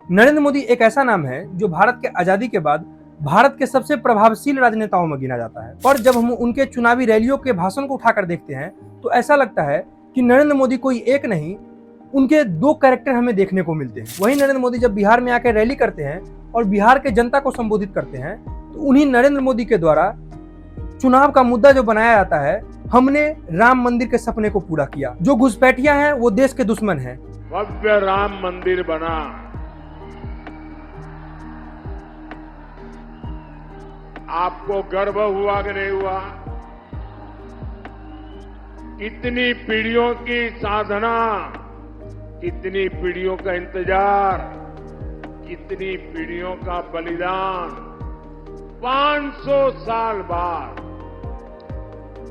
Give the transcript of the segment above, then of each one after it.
नरेंद्र मोदी एक ऐसा नाम है जो भारत के आजादी के बाद भारत के सबसे प्रभावशील राजनेताओं में गिना जाता है। और जब हम उनके चुनावी रैलियों के भाषण को उठाकर देखते हैं तो ऐसा लगता है कि नरेंद्र मोदी कोई एक नहीं, उनके दो कैरेक्टर हमें देखने को मिलते हैं। वहीं नरेंद्र मोदी जब बिहार में आकर रैली करते हैं और बिहार के जनता को संबोधित करते हैं तो उन्हीं नरेंद्र मोदी के द्वारा चुनाव का मुद्दा जो बनाया जाता है, हमने राम मंदिर के सपने को पूरा किया। जो घुसपैठिया हैं वो देश के दुश्मन हैं। भव्य राम मंदिर बना, आपको गर्व हुआ कि नहीं हुआ? कितनी पीढ़ियों की साधना, कितनी पीढ़ियों का इंतजार, कितनी पीढ़ियों का बलिदान, 500 साल बाद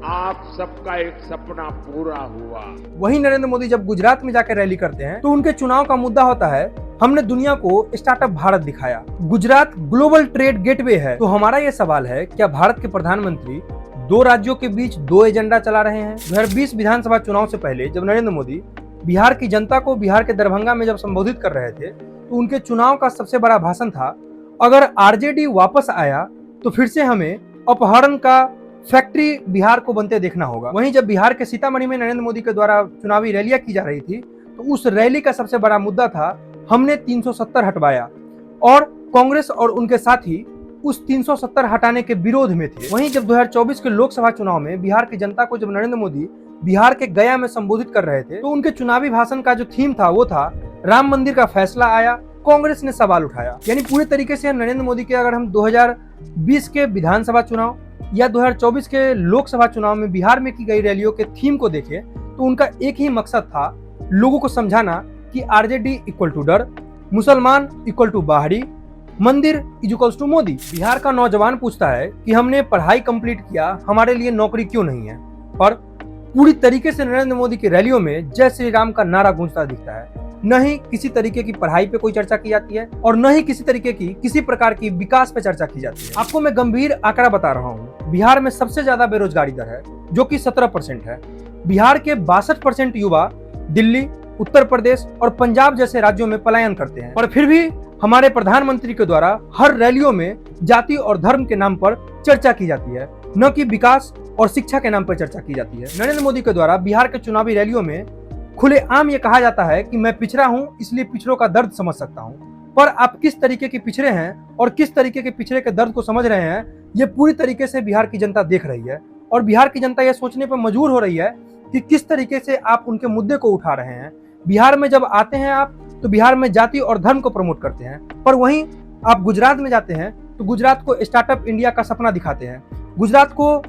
आप सबका एक सपना पूरा हुआ। वहीं नरेंद्र मोदी जब गुजरात में जाकर रैली करते हैं तो उनके चुनाव का मुद्दा होता है, हमने दुनिया को स्टार्टअप भारत दिखाया। गुजरात ग्लोबल ट्रेड गेटवे है। तो हमारा ये सवाल है, क्या भारत के प्रधानमंत्री दो राज्यों के बीच दो एजेंडा चला रहे हैं? 2020 विधानसभा चुनाव से पहले जब नरेंद्र मोदी बिहार की जनता को बिहार के दरभंगा में जब संबोधित कर रहे थे तो उनके चुनाव का सबसे बड़ा भाषण था, अगर आरजेडी वापस आया तो फिर से हमें अपहरण का फैक्ट्री बिहार को बनते देखना होगा। वहीं जब बिहार के सीतामढ़ी में नरेंद्र मोदी के द्वारा चुनावी रैलियां की जा रही थी तो उस रैली का सबसे बड़ा मुद्दा था, हमने 370 हटवाया। और कांग्रेस और उनके साथी उस 370 हटाने के विरोध में थे। वहीं जब 2024 के लोकसभा चुनाव में बिहार की जनता को जब नरेंद्र मोदी बिहार के गया में संबोधित कर रहे थे तो उनके चुनावी भाषण का जो थीम था वो था, राम मंदिर का फैसला आया, कांग्रेस ने सवाल उठाया। यानी पूरी तरीके से नरेंद्र मोदी के, अगर हम 2020 के विधानसभा चुनाव या 2024 के लोकसभा चुनाव में बिहार में की गई रैलियों के थीम को देखें तो उनका एक ही मकसद था, लोगों को समझाना कि आरजेडी इक्वल टू डर, मुसलमान इक्वल टू बाहरी, मंदिर इक्वल्स टू मोदी। बिहार का नौजवान पूछता है कि हमने पढ़ाई कंप्लीट किया, हमारे लिए नौकरी क्यों नहीं है? और पूरी तरीके से नरेंद्र मोदी की रैलियों में जय श्री राम का नारा गूंजता दिखता है। न ही किसी तरीके की पढ़ाई पे कोई चर्चा की जाती है और न ही किसी तरीके की किसी प्रकार की विकास पे चर्चा की जाती है। आपको मैं गंभीर आंकड़ा बता रहा हूँ, बिहार में सबसे ज्यादा बेरोजगारी दर है जो कि 17% है। बिहार के 62% युवा दिल्ली, उत्तर प्रदेश और पंजाब जैसे राज्यों में पलायन करते हैं। और फिर भी हमारे प्रधानमंत्री के द्वारा हर रैलियों में जाति और धर्म के नाम पर चर्चा की जाती है, न कि विकास और शिक्षा के नाम पर चर्चा की जाती है। नरेंद्र मोदी के द्वारा बिहार के चुनावी रैलियों में खुलेआम ये कहा जाता है कि मैं पिछड़ा हूं, इसलिए पिछड़ों का दर्द समझ सकता हूं। पर आप किस तरीके के पिछड़े हैं और किस तरीके के पिछड़े के दर्द को समझ रहे हैं, ये पूरी तरीके से बिहार की जनता देख रही है। और बिहार की जनता ये सोचने पर मजबूर हो रही है कि किस तरीके से आप उनके मुद्दे को उठा रहे हैं। बिहार में जब आते हैं आप तो बिहार में जाति और धर्म को प्रमोट करते हैं, पर वहीं आप गुजरात में जाते हैं तो गुजरात को स्टार्टअप इंडिया का सपना दिखाते हैं, गुजरात को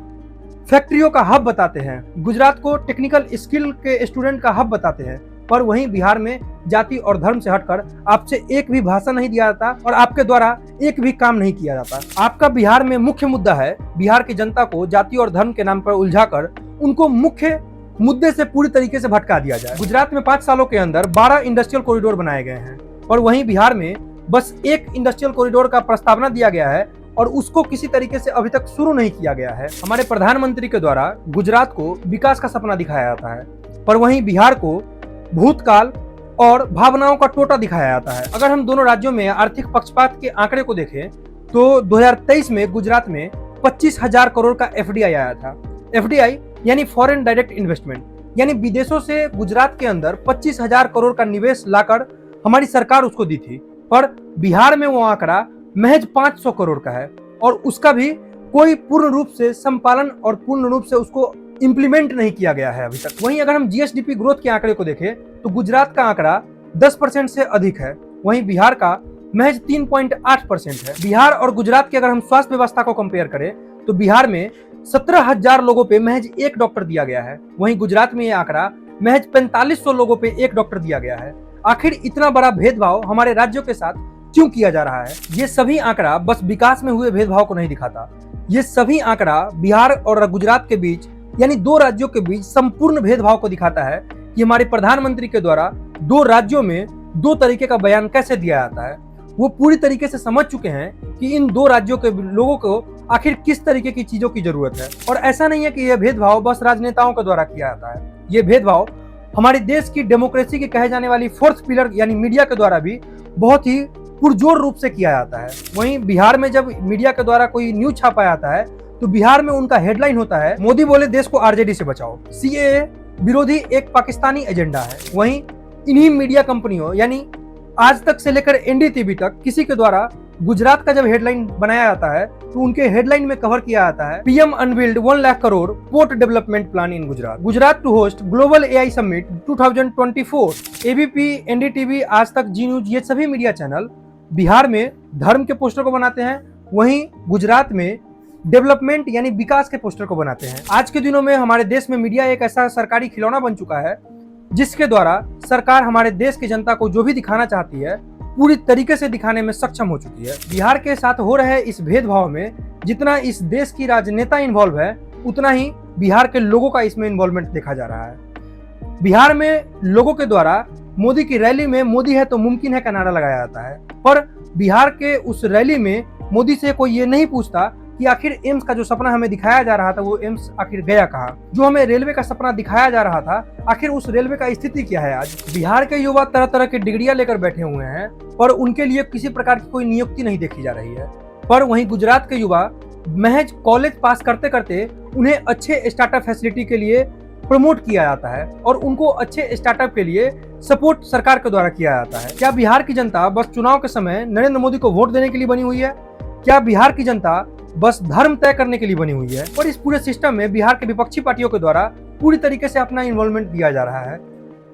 फैक्ट्रियों का हब बताते हैं, गुजरात को टेक्निकल स्किल के स्टूडेंट का हब बताते हैं। पर वहीं बिहार में जाति और धर्म से हटकर आपसे एक भी भाषण नहीं दिया जाता और आपके द्वारा एक भी काम नहीं किया जाता। आपका बिहार में मुख्य मुद्दा है बिहार की जनता को जाति और धर्म के नाम पर उलझाकर उनको मुख्य मुद्दे से पूरी तरीके से भटका दिया जाए। गुजरात में 5 सालों के अंदर 12 इंडस्ट्रियल कॉरिडोर बनाए गए हैं और वहीं बिहार में बस एक इंडस्ट्रियल कॉरिडोर का प्रस्तावना दिया गया है और उसको किसी तरीके से अभी तक शुरू नहीं किया गया है। हमारे प्रधानमंत्री के द्वारा गुजरात को विकास का सपना दिखाया जाता है, पर वहीं बिहार को भूतकाल और भावनाओं का टोटा दिखाया जाता है। अगर हम दोनों राज्यों में आर्थिक पक्षपात के आंकड़े को देखें तो 2023 में गुजरात में 25,000 करोड़ का एफडीआई आया था। एफडीआई यानी फॉरेन डायरेक्ट इन्वेस्टमेंट, यानी विदेशों से गुजरात के अंदर 25,000 करोड़ का निवेश लाकर हमारी सरकार उसको दी थी। पर बिहार में वो आंकड़ा महज 500 करोड़ का है और उसका भी कोई पूर्ण रूप से संपालन और पूर्ण रूप से उसको इंप्लीमेंट नहीं किया गया है अभी तक। वहीं अगर हम जीएसडीपी ग्रोथ के आंकड़े को देखें तो गुजरात का आंकड़ा 10% से अधिक है, वहीं बिहार का महज 3.8% है। बिहार और गुजरात की अगर हम स्वास्थ्य व्यवस्था को कंपेयर करें तो बिहार में 17,000 लोगों पे महज एक डॉक्टर दिया गया है, वहीं गुजरात में यह आंकड़ा महज 4500 लोगों पे एक डॉक्टर दिया गया है। आखिर इतना बड़ा भेदभाव हमारे राज्यों के साथ क्यों किया जा रहा है? ये सभी आंकड़ा बस विकास में हुए भेदभाव को नहीं दिखाता, ये सभी आंकड़ा बिहार और गुजरात के बीच यानी दो राज्यों के बीच संपूर्ण भेदभाव को दिखाता है कि हमारे प्रधानमंत्री के द्वारा दो राज्यों में दो तरीके का बयान कैसे दिया जाता है। वो पूरी तरीके से समझ चुके हैं कि इन दो राज्यों के लोगों को आखिर किस तरीके की चीजों की जरूरत है। और ऐसा नहीं है कि यह भेदभाव बस राजनेताओं के द्वारा किया जाता है, ये भेदभाव हमारे देश की डेमोक्रेसी की कहे जाने वाली फोर्थ पिलर यानी मीडिया के द्वारा भी बहुत ही पुरजोर रूप से किया जाता है। वहीं बिहार में जब मीडिया के द्वारा कोई न्यूज छापा जाता है तो बिहार में उनका हेडलाइन होता है, मोदी बोले देश को आरजेडी से बचाओ, सीएए विरोधी एक पाकिस्तानी एजेंडा है। वहीं इन्हीं मीडिया कंपनियों यानी आज तक से लेकर एनडीटीवी तक किसी के द्वारा गुजरात का जब हेडलाइन बनाया जाता है तो उनके हेडलाइन में कवर किया जाता है, PM unveiled 1 lakh crore port development plan in Gujarat, Gujarat to host global AI summit 2024। ABP, NDTV, Aaj Tak, ji news, ये सभी मीडिया चैनल बिहार में धर्म के पोस्टर को बनाते हैं, वहीं गुजरात में डेवलपमेंट यानी विकास के पोस्टर को बनाते हैं। आज के दिनों में हमारे देश में मीडिया एक ऐसा सरकारी खिलौना बन चुका है जिसके द्वारा सरकार हमारे देश की जनता को जो भी दिखाना चाहती है पूरी तरीके से दिखाने में सक्षम हो चुकी है। बिहार के साथ हो रहे इस भेदभाव में जितना इस देश की राजनेता इन्वॉल्व है उतना ही बिहार के लोगों का इसमें इन्वॉल्वमेंट देखा जा रहा है। बिहार में लोगों के द्वारा मोदी की रैली में मोदी है तो मुमकिन है का नारा लगाया जाता है, पर बिहार के उस रैली में मोदी से कोई ये नहीं पूछता कि आखिर एम्स का जो सपना हमें दिखाया जा रहा था वो एम्स आखिर गया कहाँ। जो हमें रेलवे का सपना दिखाया जा रहा था आखिर उस रेलवे का स्थिति क्या है। आज बिहार के युवा तरह तरह की डिग्रियां लेकर बैठे हुए हैं पर उनके लिए किसी प्रकार की कोई नियुक्ति नहीं देखी जा रही है। पर वहीं गुजरात के युवा महज कॉलेज पास करते करते उन्हें अच्छे स्टार्टअप फैसिलिटी के लिए प्रमोट किया जाता है और उनको अच्छे स्टार्टअप के लिए सपोर्ट सरकार के द्वारा किया जाता है। क्या बिहार की जनता बस चुनाव के समय नरेंद्र मोदी को वोट देने के लिए बनी हुई है? क्या बिहार की जनता बस धर्म तय करने के लिए बनी हुई है? और इस पूरे सिस्टम में बिहार के विपक्षी पार्टियों के द्वारा पूरी तरीके से अपना इन्वॉल्वमेंट दिया जा रहा है।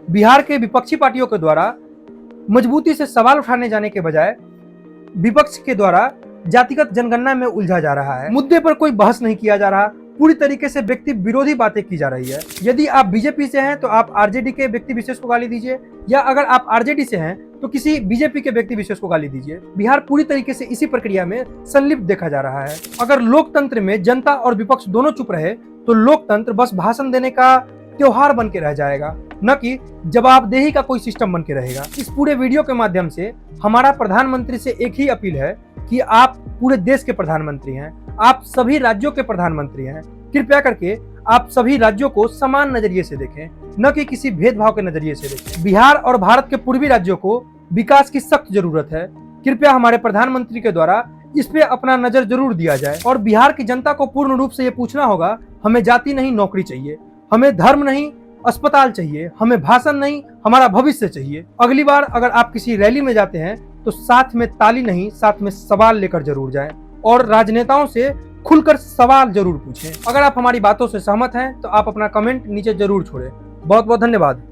बिहार के विपक्षी पार्टियों के द्वारा मजबूती से सवाल उठाने जाने के बजाय विपक्ष के द्वारा जातिगत जनगणना में उलझा जा रहा है। मुद्दे पर कोई बहस नहीं किया जा रहा, पूरी तरीके से व्यक्ति विरोधी बातें की जा रही है। यदि आप बीजेपी से हैं तो आप आरजेडी के व्यक्ति विशेष को गाली दीजिए, या अगर आप आरजेडी से हैं तो किसी बीजेपी के व्यक्ति विशेष को गाली दीजिए। बिहार पूरी तरीके से इसी प्रक्रिया में संलिप्त देखा जा रहा है। अगर लोकतंत्र में जनता और विपक्ष दोनों चुप रहे तो लोकतंत्र बस भाषण देने का त्योहार बन के रह जाएगा, न कि जवाबदेही का कोई सिस्टम बन के रहेगा। इस पूरे वीडियो के माध्यम से हमारा प्रधानमंत्री से एक ही अपील है कि आप पूरे देश के प्रधानमंत्री हैं, आप सभी राज्यों के प्रधानमंत्री हैं, कृपया करके आप सभी राज्यों को समान नजरिए से देखें, न कि किसी भेदभाव के नजरिए से देखें। बिहार और भारत के पूर्वी राज्यों को विकास की सख्त जरूरत है। कृपया हमारे प्रधानमंत्री के द्वारा इस पे अपना नजर जरूर दिया जाए और बिहार की जनता को पूर्ण रूप से ये पूछना होगा, हमें जाति नहीं नौकरी चाहिए, हमें धर्म नहीं अस्पताल चाहिए, हमें भाषण नहीं हमारा भविष्य चाहिए। अगली बार अगर आप किसी रैली में जाते हैं तो साथ में ताली नहीं साथ में सवाल लेकर जरूर जाएं और राजनेताओं से खुलकर सवाल जरूर पूछें। अगर आप हमारी बातों से सहमत हैं तो आप अपना कमेंट नीचे जरूर छोड़ें। बहुत बहुत धन्यवाद।